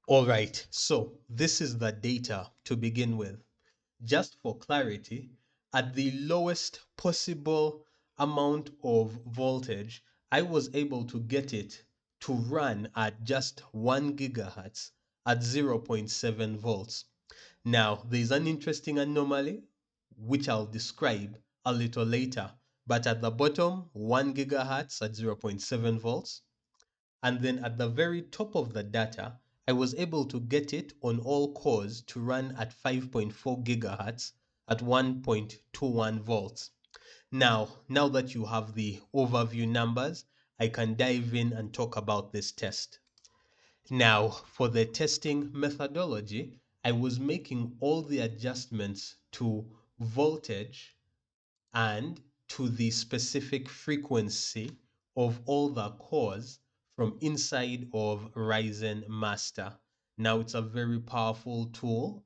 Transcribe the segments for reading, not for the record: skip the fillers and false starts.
All right, so this is the data to begin with. Just for clarity, at the lowest possible amount of voltage, I was able to get it to run at just 1 gigahertz at zero point 0.7 volts. Now, there's an interesting anomaly, which I'll describe a little later. But at the bottom, 1 gigahertz at zero point 0.7 volts. And then at the very top of the data, I was able to get it on all cores to run at 5.4 gigahertz at 1.21 volts. Now that you have the overview numbers, I can dive in and talk about this test. Now, for the testing methodology, I was making all the adjustments to voltage and to the specific frequency of all the cores from inside of Ryzen Master. Now, it's a very powerful tool.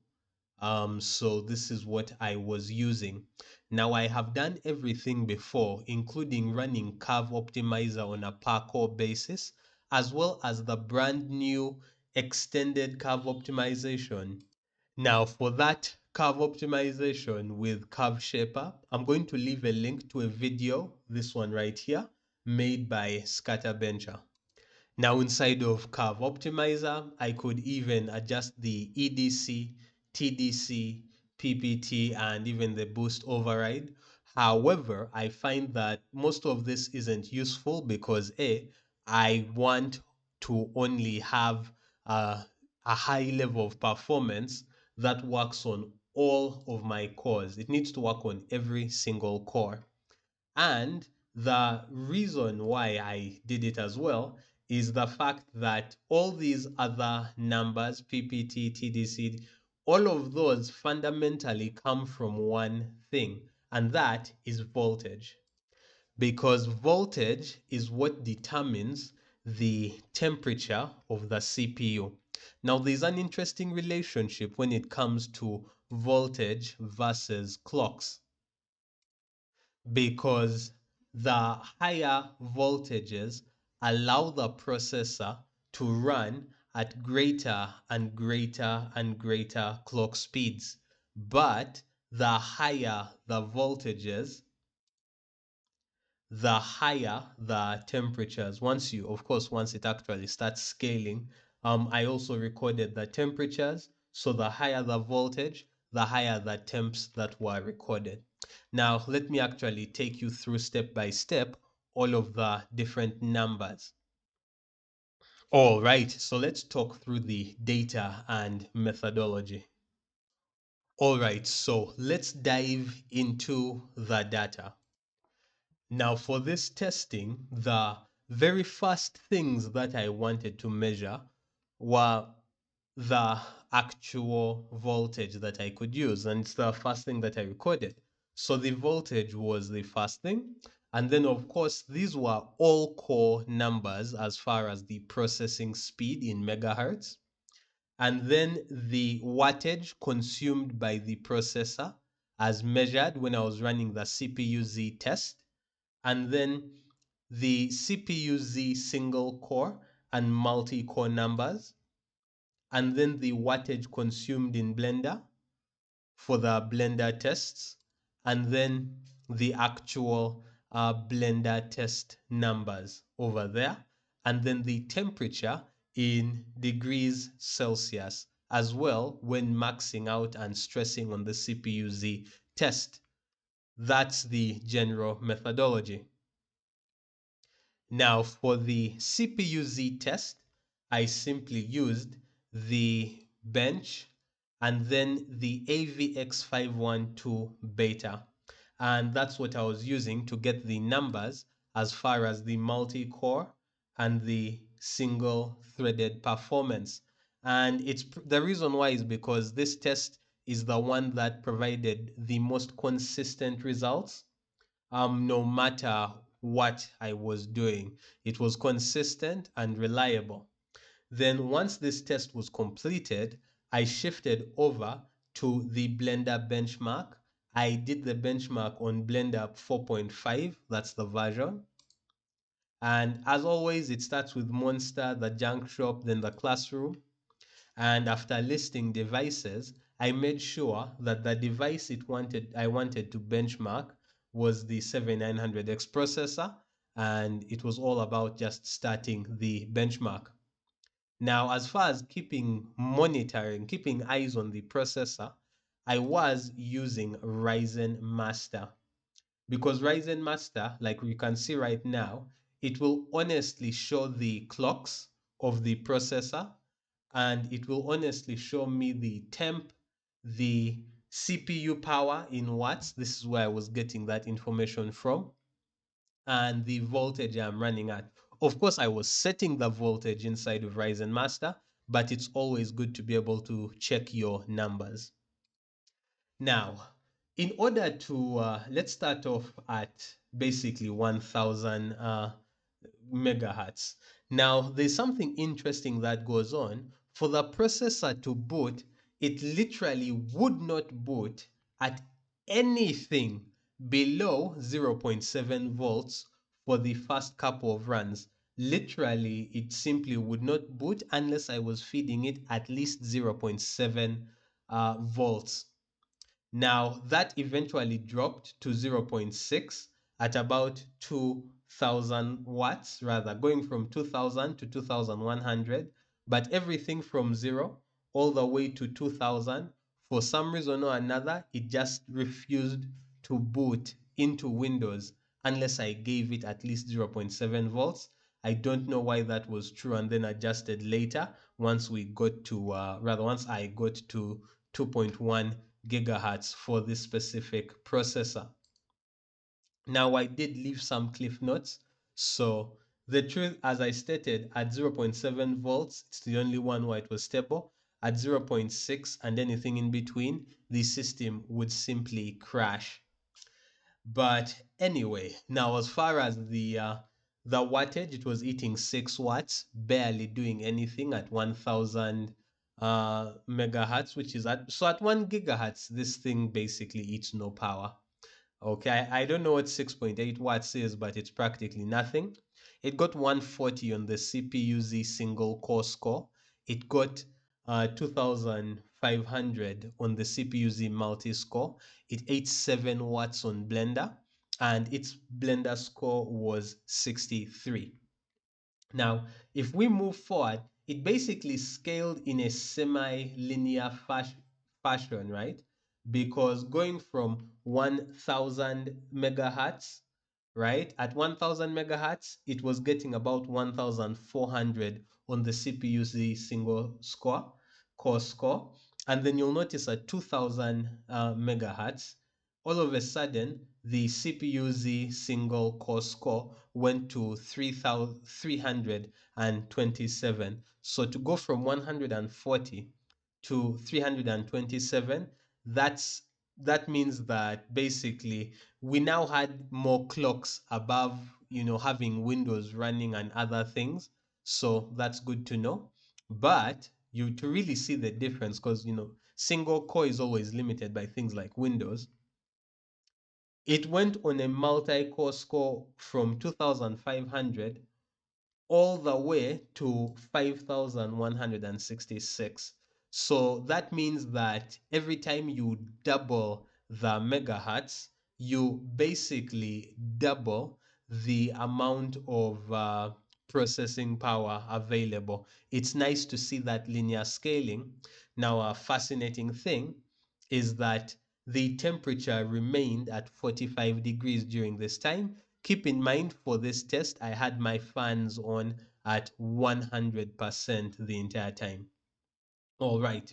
So this is what I was using. Now I have done everything before, including running Curve Optimizer on a per core basis, as well as the brand new extended curve optimization. Now for that curve optimization with Curve Shaper, I'm going to leave a link to a video, this one right here, made by Scatterbencher. Now inside of Curve Optimizer, I could even adjust the EDC, TDC, PPT, and even the boost override. However, I find that most of this isn't useful because I want to only have a high level of performance that works on all of my cores. It needs to work on every single core. And the reason why I did it as well is the fact that all these other numbers, PPT, TDC, all of those fundamentally come from one thing, and that is voltage. Because voltage is what determines the temperature of the CPU. Now, there's an interesting relationship when it comes to voltage versus clocks because the higher voltages allow the processor to run at greater and greater and greater clock speeds. But the higher the voltages, the higher the temperatures. Once it actually starts scaling, I also recorded the temperatures. So the higher the voltage, the higher the temps that were recorded. Now, let me actually take you through step by step all of the different numbers. All right, so let's talk through the data and methodology. All right, so let's dive into the data. Now, for this testing, the very first things that I wanted to measure were the actual voltage that I could use, and it's the first thing that I recorded. So the voltage was the first thing. And then, of course, these were all core numbers as far as the processing speed in megahertz. And then the wattage consumed by the processor as measured when I was running the CPU-Z test, and then the CPU-Z single core and multi-core numbers, and then the wattage consumed in Blender for the Blender tests, and then the actual Blender test numbers over there, and then the temperature in degrees Celsius as well when maxing out and stressing on the CPU-Z test. That's the general methodology. Now for the CPU-Z test, I simply used the bench and then the AVX512 beta. And that's what I was using to get the numbers as far as the multi-core and the single threaded performance. And it's the reason why is because this test is the one that provided the most consistent results no matter what I was doing. It was consistent and reliable. Then once this test was completed, I shifted over to the Blender benchmark. I did the benchmark on Blender 4.5, that's the version. And as always, it starts with Monster, the junk shop, then the classroom. And after listing devices, I made sure that the device I wanted to benchmark was the 7900X processor, and it was all about just starting the benchmark. Now, as far as keeping eyes on the processor, I was using Ryzen Master, because Ryzen Master, like you can see right now, it will honestly show the clocks of the processor, and it will honestly show me the temp, the CPU power in watts. This is where I was getting that information from, and the voltage I'm running at. Of course, I was setting the voltage inside of Ryzen Master, but it's always good to be able to check your numbers. Now, in order to, let's start off at basically 1000 megahertz. Now, there's something interesting that goes on. For the processor to boot, it literally would not boot at anything below 0.7 volts for the first couple of runs. Literally, it simply would not boot unless I was feeding it at least 0.7 volts. Now, that eventually dropped to 0.6 at about 2000 watts, rather, going from 2000 to 2100. But everything from 0 all the way to 2000, for some reason or another, it just refused to boot into Windows unless I gave it at least 0.7 volts. I don't know why that was true, and then adjusted later once once I got to 2.1 gigahertz for this specific processor. Now, I did leave some cliff notes. So the truth, as I stated, at 0.7 volts, it's the only one where it was stable. At 0.6 and anything in between, the system would simply crash. But anyway, now as far as the wattage, it was eating 6 watts, barely doing anything at 1000 megahertz, which is at 1 gigahertz, this thing basically eats no power. Okay, I don't know what 6.8 watts is, but it's practically nothing. It got 140 on the CPU-Z single core score. It got 2500 on the CPU-Z multi-score. It ate 7 watts on Blender, and its Blender score was 63. Now, if we move forward, it basically scaled in a semi-linear fashion, right? Because going from 1000 megahertz, right? At 1000 megahertz, it was getting about 1400 on the CPU-Z single core score. And then you'll notice at 2000 megahertz, all of a sudden, the CPU-Z single core score went to 327. So to go from 140 to 327, that means that basically we now had more clocks above, having Windows running and other things. So that's good to know. But you to really see the difference, because single core is always limited by things like Windows. It went on a multi-core score from 2500 all the way to 5166. So that means that every time you double the megahertz, you basically double the amount of processing power available. It's nice to see that linear scaling. Now, a fascinating thing is that the temperature remained at 45 degrees during this time. Keep in mind, for this test, I had my fans on at 100% the entire time. All right.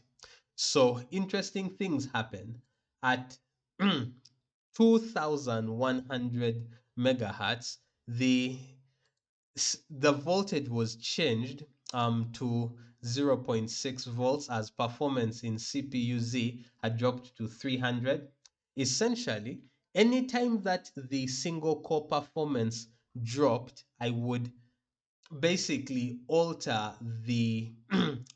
So interesting things happen at 2100 megahertz. The voltage was changed to 0.6 volts, as performance in CPU-Z had dropped to 300. Essentially, anytime that the single core performance dropped, I would basically alter the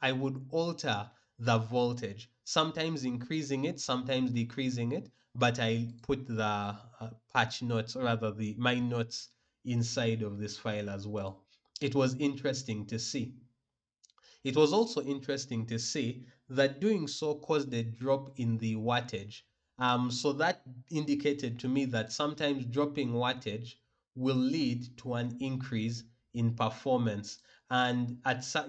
I would alter the voltage, sometimes increasing it, sometimes decreasing it, but I put the patch notes, or rather the my notes, inside of this file as well. It was interesting to see. It was also interesting to see that doing so caused a drop in the wattage. So that indicated to me that sometimes dropping wattage will lead to an increase in performance. And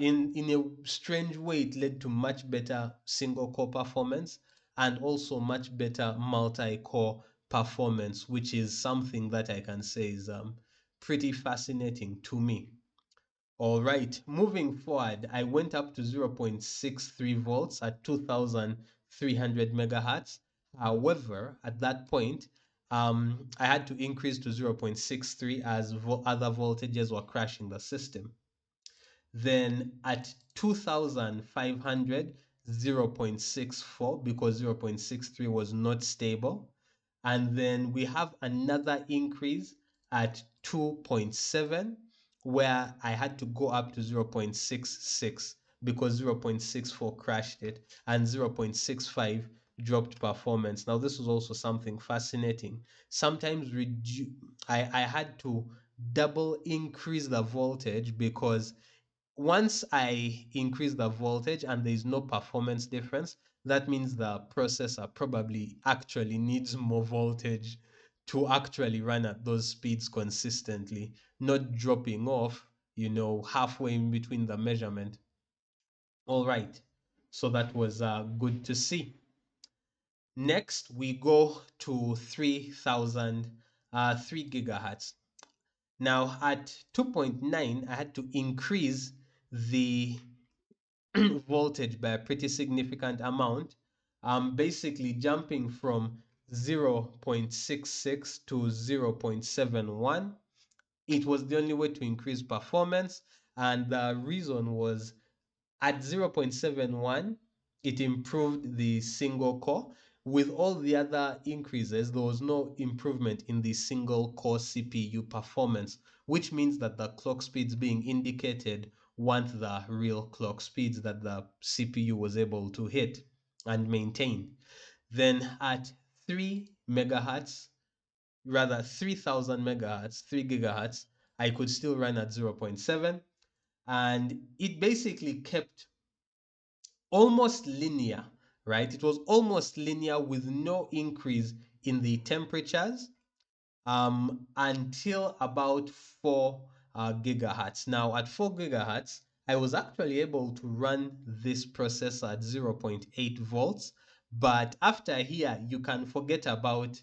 in a strange way, it led to much better single core performance and also much better multi-core performance, which is something that I can say is pretty fascinating to me. All right, moving forward, I went up to 0.63 volts at 2300 megahertz. However, at that point, I had to increase to 0.63 as other voltages were crashing the system. Then at 2500, 0.64 because 0.63 was not stable. And then we have another increase at 2.7 where I had to go up to 0.66 because 0.64 crashed it and 0.65 dropped performance. Now, this was also something fascinating. Sometimes I had to double increase the voltage because once I increase the voltage and there is no performance difference, that means the processor probably actually needs more voltage to actually run at those speeds consistently, not dropping off, halfway in between the measurement. All right. So that was good to see. Next, we go to 3000, 3 gigahertz. Now at 2.9, I had to increase the voltage by a pretty significant amount. Basically jumping from 0.66 to 0.71. It was the only way to increase performance, and the reason was at 0.71, it improved the single core. With all the other increases, there was no improvement in the single core CPU performance, which means that the clock speeds being indicated weren't the real clock speeds that the CPU was able to hit and maintain. Then at 3 megahertz, rather 3000 megahertz, 3 gigahertz, I could still run at 0.7, and it basically kept almost linear, right? It was almost linear with no increase in the temperatures until about 4 gigahertz. Now, at 4 gigahertz, I was actually able to run this processor at 0.8 volts. But after here, you can forget about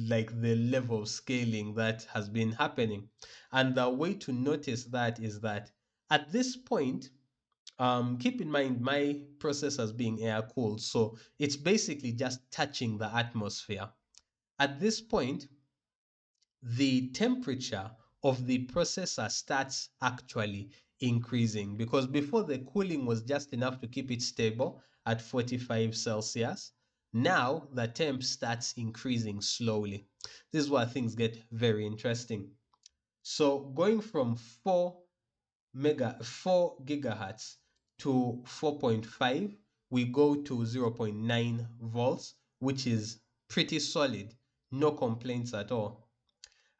like the level of scaling that has been happening. And the way to notice that is that at this point, keep in mind my processors being air cooled, so it's basically just touching the atmosphere. At this point, the temperature of the processor starts actually increasing because before the cooling was just enough to keep it stable at 45 Celsius. Now the temp starts increasing slowly. This is where things get very interesting. So going from 4 gigahertz to 4.5, we go to 0.9 volts, which is pretty solid. No complaints at all.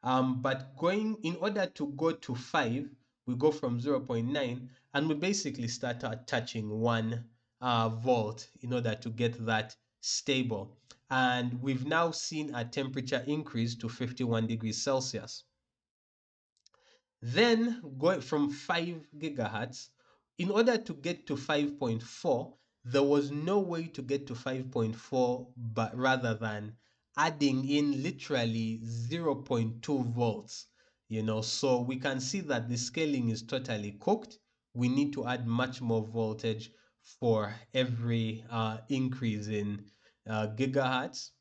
But in order to go to 5, we go from 0.9 and we basically start touching 1 volt in order to get that stable. And we've now seen a temperature increase to 51 degrees Celsius. Then going from 5 gigahertz, in order to get to 5.4, there was no way to get to 5.4 but rather than adding in literally 0.2 volts. So we can see that the scaling is totally cooked. We need to add much more voltage for every increase in gigahertz.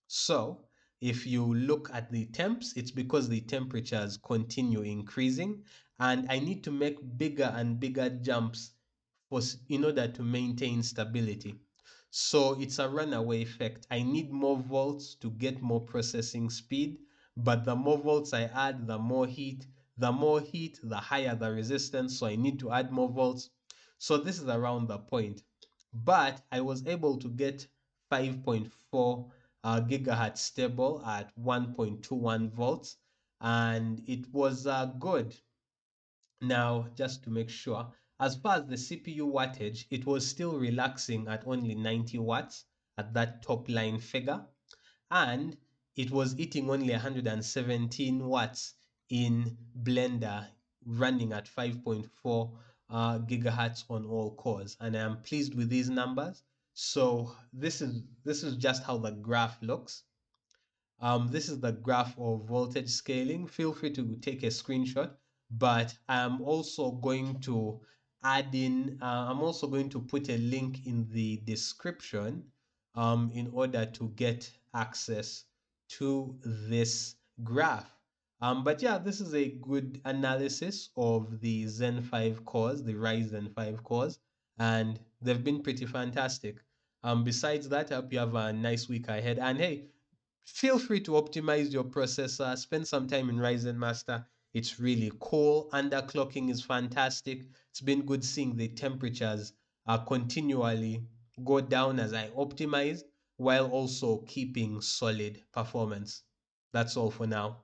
So if you look at the temps, it's because the temperatures continue increasing, and I need to make bigger and bigger jumps in order to maintain stability. So it's a runaway effect. I need more volts to get more processing speed, but the more volts I add, the more heat, the higher the resistance. So I need to add more volts. So this is around the point. But I was able to get 5.4 gigahertz stable at 1.21 volts, and it was good. Now, just to make sure, as far as the CPU wattage, it was still relaxing at only 90 watts at that top line figure, and it was eating only 117 watts in Blender, running at 5.4 gigahertz on all cores, and I am pleased with these numbers. So this is just how the graph looks. This is the graph of voltage scaling. Feel free to take a screenshot, but I'm also going to I'm also going to put a link in the description in order to get access to this graph. But yeah, this is a good analysis of the Zen 5 cores, the Ryzen 5 cores, and they've been pretty fantastic. Besides that, I hope you have a nice week ahead. And hey, feel free to optimize your processor. Spend some time in Ryzen Master. It's really cool. Underclocking is fantastic. It's been good seeing the temperatures continually go down as I optimize while also keeping solid performance. That's all for now.